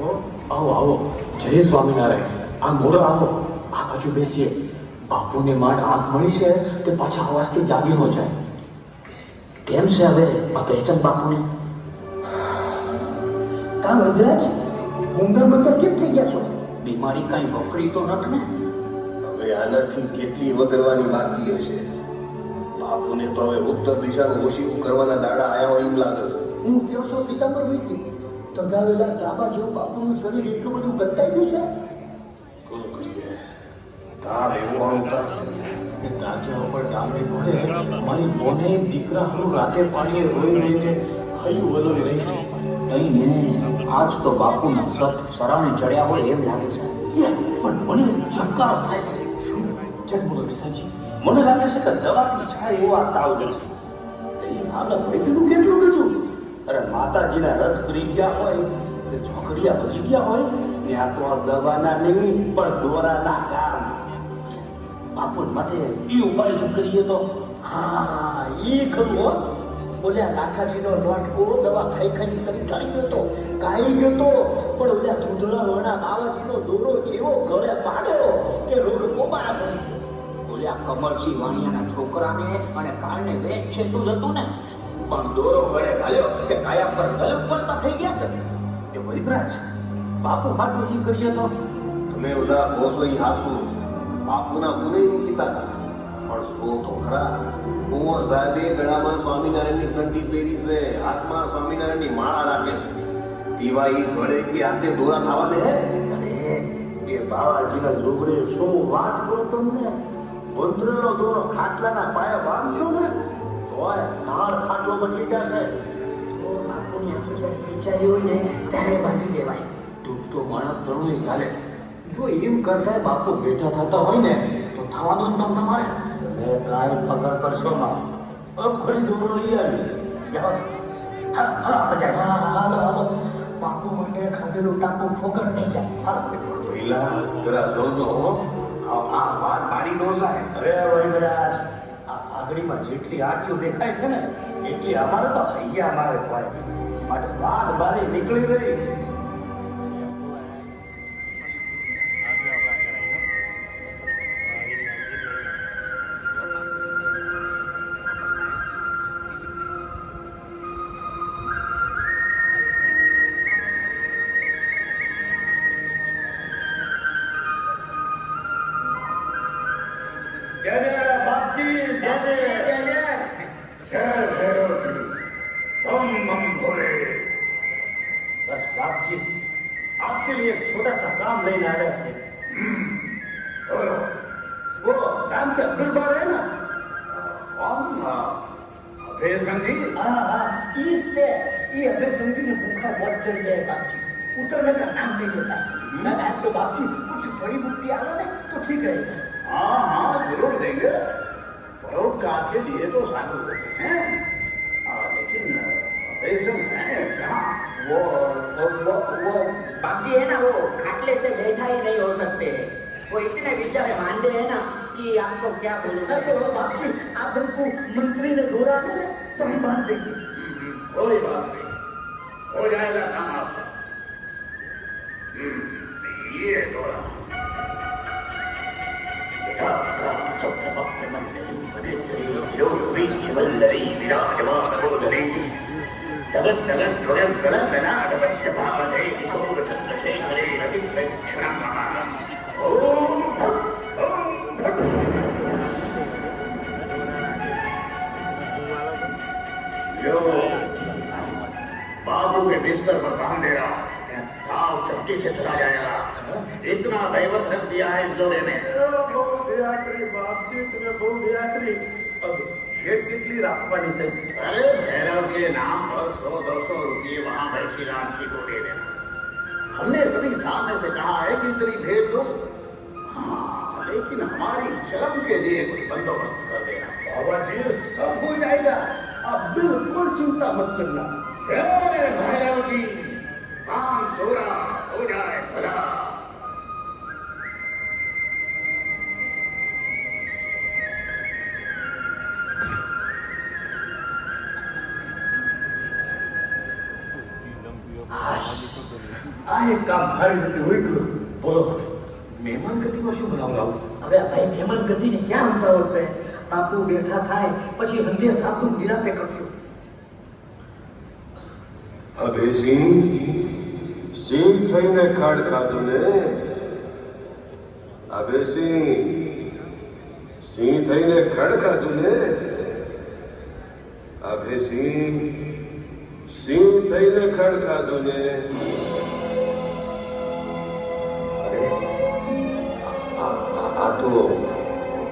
આવો આવો, જય સ્વામિનારાયણ. આ મોરો આવો, આ બાજુ બેસીએ. બાપુને માંડ આંખ મળી છે તે પાછા અવાજથી જાગી ન જાય. કેમ છે હવે આ પેસ્ટન બાપુને? કામ વજરાજ ઊંઘા મતલબ કેમ થઈ ગયા છો? બીમારી કઈ વકરી તો નથી ને? હવે આનાથી કેટલી વગરવાની બાકી હશે. બાપુને તો હવે ઉત્તર દિશાનું ઓશીકું કરવાના દાડા આયા હોય એમ લાગે છે. હું કયો છો પિતાંબર વૈદ્ય, તગાવેલા તાબા જેવું બાપુનું શરીર એટલું બધું ગતાઈ ગયું છે? કોણ કરીએ? તાર એવું અહંકાર છે. તાજા ઉપર ડામડી પડે. મારી બોને દીકરા હારું રાતે પાણીએ રોઈ રહીને ખયું વલોઈ રહી છે. નહીં ને આજ તો બાપુના સત સરાણે ચડ્યા હોય એમ લાગે છે. પણ મને ચમકાર થાય છે. શું ચલ બોલો વિસાજી? મને લાગે છે કે દવાથી છાય એવો આ તાવ નથી. આપણે વૈદ્યનું કેટલું કીધું? અરે માતાજીના રથ કરી ગયા હોય કે ચોકડિયા બચી ગયા હોય ત્યાં તો આ દવાના નહીં પણ દોરાના કામ. બાપુ માટે એ ઉપાય જો કરીએ તો હા એ ખરું હો. ઓલ્યા લાખાજીનો લોટકો દવા ખાઈ ખાઈ કરી કાઢી ગયો તો કાઢી ગયો તો, પણ ઓલ્યા ધૂંધળા વણા બાવાજીનો દોરો જેવો ગળે પાડ્યો કે રોગ પોબારા પડી. ઓલ્યા કમરસિંહ વાણિયાના છોકરાને અને કાળને વેચ છે તું જતું ને, પણ દોરો ગળે ઘાલ્યો કે કાયા પર ગલપ પડતા થઈ ગયા છે. એ વૈદરાજ બાપુ હાટું ઈ કરીએ તો તમે બધા બોસો ઈ હાસુ બાપુના ગુને ઈ કીધા હતા. પણ શું તો ખરા કુંવર સાહેબે ગળામાં સ્વામિનારાયણની કંઠી પહેરી છે, હાથમાં સ્વામિનારાયણની માળા રાખે છે. પીવા ઈ ગળે કે હાથે દોરા ખાવા દે? અરે એ બાવાજીના જોગરે શું વાત કરું તમને. મંત્રનો દોરો ખાટલાના પાયા બાંધશો ને તોય તાર ખાટલો બદલી જશે. તો બાપુની આંખો વિચાર્યું ને ત્યારે બાંધી દેવાય. તું તો માણસ તરુણી ચાલે. જો એમ કરતા બાપુ બેઠા થતા હોય ને તો થવા દો ને તમ તમારે. તમે કાંઈ પગાર કરશો માં અબખડી દોરો લઈ આવી. હાલો બાપુ માટે ખાધેલું ટાંકું ફોકટ નહીં જાય. પહેલા જરા જોજો હો. આ વાત મારી નો જાય. અરે વૈદરાજ આ આગળીમાં જેટલી આંખીઓ દેખાય છે ને એટલી અમારે તો અહીંયા અમારે હોય માટે વાત બારી નીકળી રહી. बस बाप जी आपके लिए एक छोटा सा काम लेने आया है. वो नाम के अब्दुल बार है ना? कौन? अभय संधि. हाँ हाँ इस पे ये अभय संधि ने भूखा बहुत चल जाए बापजी, उतरने का नाम नहीं लेता. मैं आज तो बापजी कुछ बड़ी बुट्टी आ गए तो ठीक रहेगा. हाँ हाँ जरूर देंगे. परोपकार के लिए तो साधु होते हैं. लेकिन अभय है कहाँ? वो बापजी है ना, वो खाटले से बैठा ही नहीं हो सकते. वो इतने बेचारे मांदे हैं ना कि आपको क्या बोलूं. तो बापजी आप हमको मंत्री ने दौरा दे तो हम बांध देंगे. कोई बात नहीं, हो जाएगा काम आपका. ये दौरा जगत जगत स्वयं सलनाडवश्यपावधे किशोरचंद्रशेखरे रविक्षणः. यो बाबू के बिस्तर पर काम दे रहा, साफ चपटी से चला जाएगा. इतना दैवत रख दिया है इस जोड़े ने. बहुत दया करी बाप जी, तुम्हें बहुत दया करी. अब खेत कितनी राखवानी से? अरे भैरव के नाम पर 100-200 रुपये वहां बैठी रात की को दे देना. हमने कभी सामने से कहा है कि इतनी भेज दो. हाँ लेकिन हमारी शर्म के लिए कुछ बंदोबस्त कर देना. बाबा जी सब हो जाएगा, आप बिल्कुल चिंता मत करना. भैरव जी काम पूरा हो जाए भला. आए એક કામ સારી રીતે હોય ગયું. બોલો મહેમાન ગતિમાં શું બનાવડાવું? હવે આ ભાઈ મહેમાન ગતિને ક્યાં ઉતાવળ છે? બાપુ બેઠા થાય પછી હંધે થાતું નિરાતે કરશું. હવે સિંહ થઈને ખાડ ખાધું ને. હવે સિંહ થઈને ખડ ખાધું ને. હવે સિંહ થઈને ખડ ખાધું ને. અરે આ તો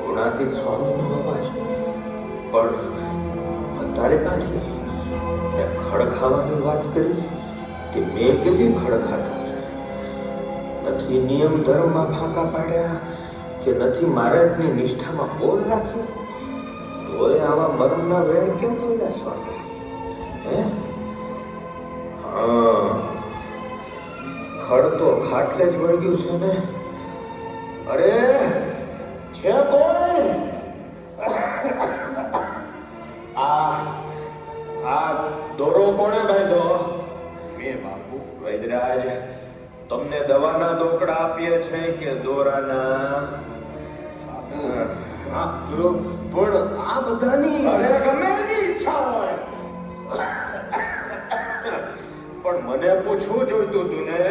ગુણાતીત સ્વામીનો અવાજ. પણ અત્યારે ક્યાંથી ખડ ખાવાની વાત કરી કે મેં કીધી ખડ ખાધા? નથી નિયમ ધર્મમાં ફાંકા પાડ્યા કે નથી મહારાજની નિષ્ઠામાં બોલ રાખ્યું? તોય આવા મરણના વેણ કેમ બોલ્યા સ્વામી? હે હા, ખડ તો ખાટલે જ વળગ્યું છે ને. અરે છે કોઈ? આ દોરો કોણે બાંધ્યો? મેં બાપુ. વૈદરાજ, તમને દવાના દોકડા આપીએ છે કે દોરાના? પણ આ બધાની અરે ગમે એની ઈચ્છા હોય. પણ મને પૂછવું જોઈતું તું ને.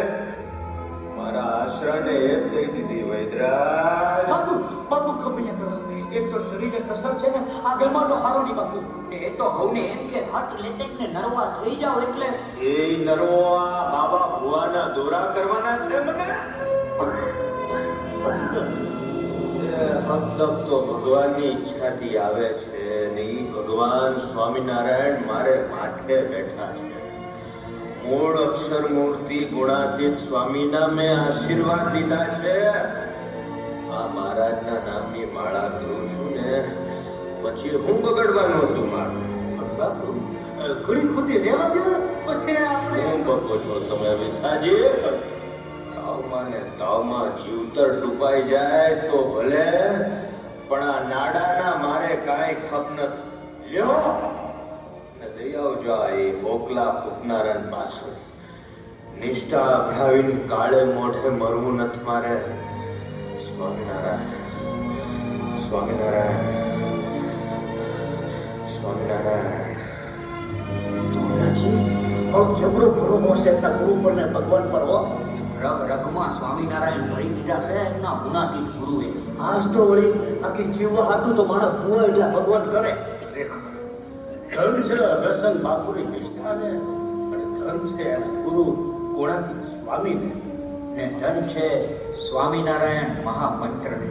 મારા આશરાને એમ કહી દીધી વૈદરાજ. બાપુ ખબર કરો. એક તો શરીરે કસર છે ને, આ બેમાનો હારો નહીં બાપુ. એ તો હવને એમ કે હાથ લેતે ને નરવા થઈ જાવ એટલે એ નરવા બાબા ભુવાના દોરા કરવાના છે મને. મતલબ તો ભગવાનની ઈચ્છાથી આવે છે ને ઈ ભગવાન સ્વામિનારાયણ મારે માથે બેઠા છે. મૂળ અક્ષર મૂર્તિ ગુણાતીત સ્વામીના મેં આશીર્વાદ લીધા છે. આ મહારાજના નામની માળા કરું છું ને, પછી હું બગડવાનું હતું મારું? બાપુ ઘડી ખોટી રહેવા દો પછી આપણે હું બગો છો તમે વિસાજી? તાવમાં ને તાવમાં જીવતર ડૂબાઈ જાય તો ભલે, પણ આ નાડાના મારે કાંઈ ખપ નથી. લ્યો ને દઈ આવજો આ એ મોકલા ફૂકનારા પાસે. નિષ્ઠા અભડાવીને કાળે મોઢે મરવું નથી મારે. સ્વામિનારાયણ, સ્વામિનારાયણ, સ્વામિનારાયણ. જબરો ભરોસો છે એમના ગુરુ પર ને ભગવાન પર હો. રગ રગમાં સ્વામિનારાયણ ભરી દીધા છે એમના ગુણાતીત ગુરુએ. આજ તો વળી આખી જીવવા હાટું તો માણસ ભૂવા એટલે ભગવાન કરે. ધન છે અગરસંગ બાપુની નિષ્ઠાને, અને ધન છે એના ગુરુ ગુણાતીત સ્વામીને. ને ધન છે સ્વામિનારાયણ મહામંત્રને.